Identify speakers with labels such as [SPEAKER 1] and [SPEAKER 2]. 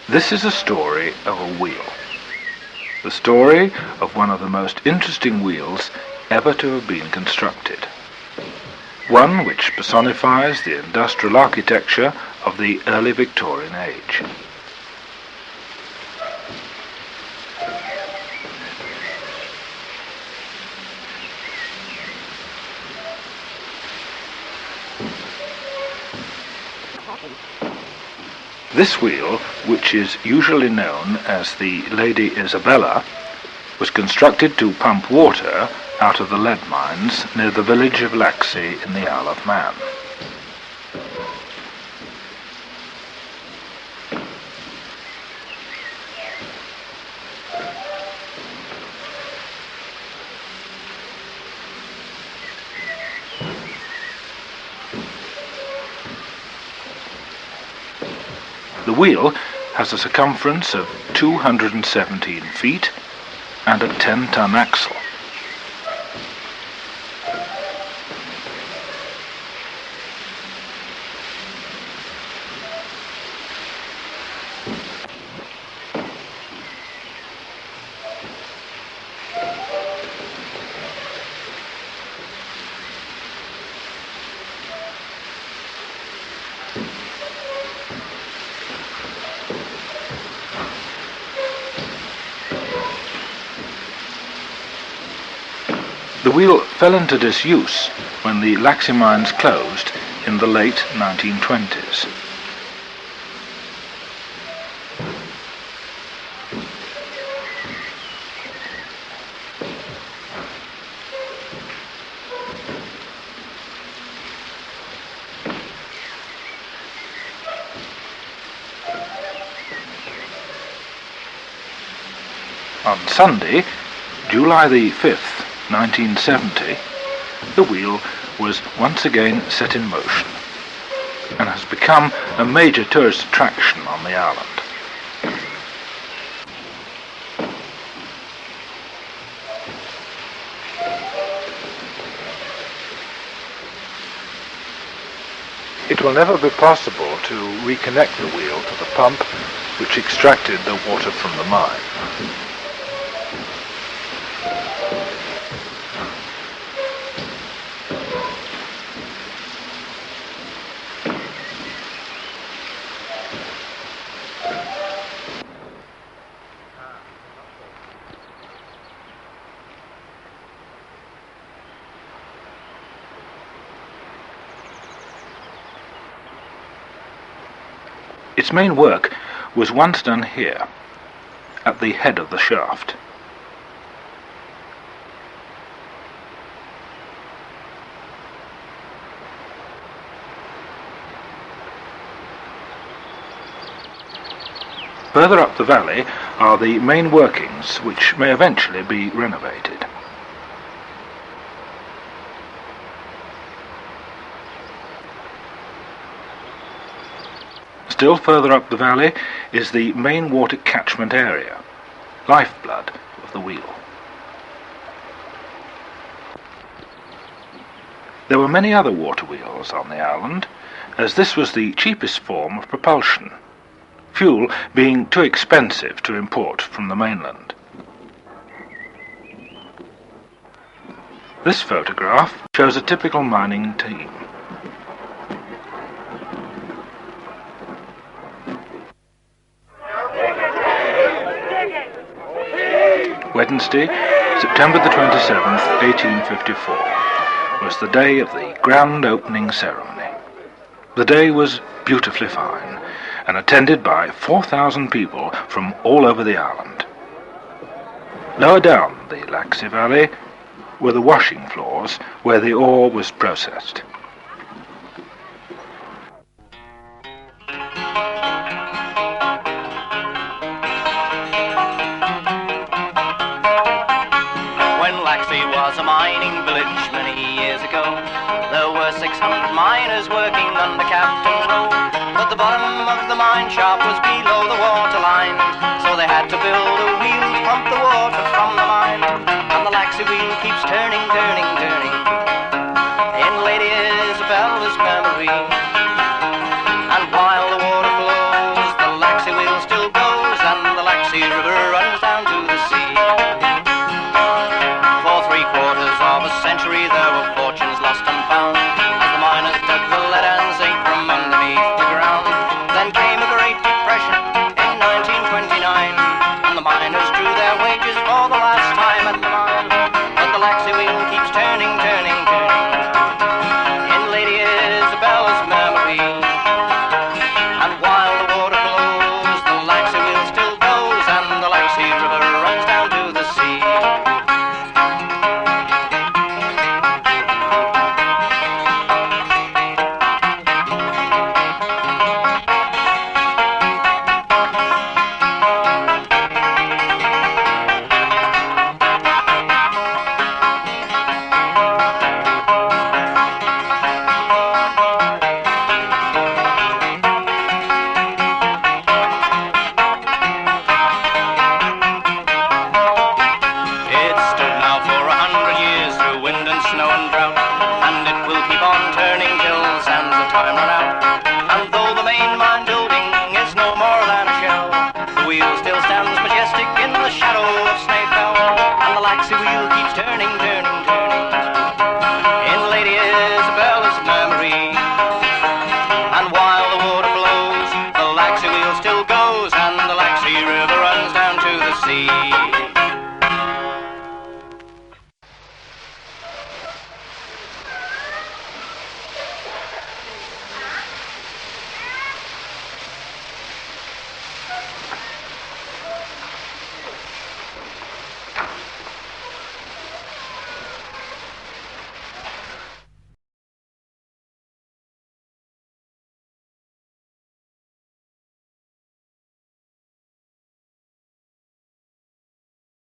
[SPEAKER 1] This is a story of a wheel. The story of one of the most interesting wheels ever to have been constructed. One which personifies the industrial architecture of the early Victorian age. This wheel, which is usually known as the Lady Isabella, was constructed to pump water out of the lead mines near the village of Laxey in the Isle of Man. The wheel has a circumference of 217 feet and a 10-ton axle. The wheel fell into disuse when the Laxey mines closed in the late 1920s. On Sunday, July the 5th, 1970, the wheel was once again set in motion and has become a major tourist attraction on the island. It will never be possible to reconnect the wheel to the pump which extracted the water from the mine. Its main work was once done here, at the head of the shaft. Further up the valley are the main workings, which may eventually be renovated. Still further up the valley is the main water catchment area, lifeblood of the wheel. There were many other water wheels on the island, as this was the cheapest form of propulsion, fuel being too expensive to import from the mainland. This photograph shows a typical mining team. Wednesday, September the 27th, 1854, was the day of the grand opening ceremony. The day was beautifully fine and attended by 4,000 people from all over the island. Lower down the Laxey Valley were the washing floors where the ore was processed.
[SPEAKER 2] Laxey was a mining village many years ago. There were 600 miners working under Captain Rowe, but the bottom of the mine shaft was below the water line, so they had to build a wheel to pump the water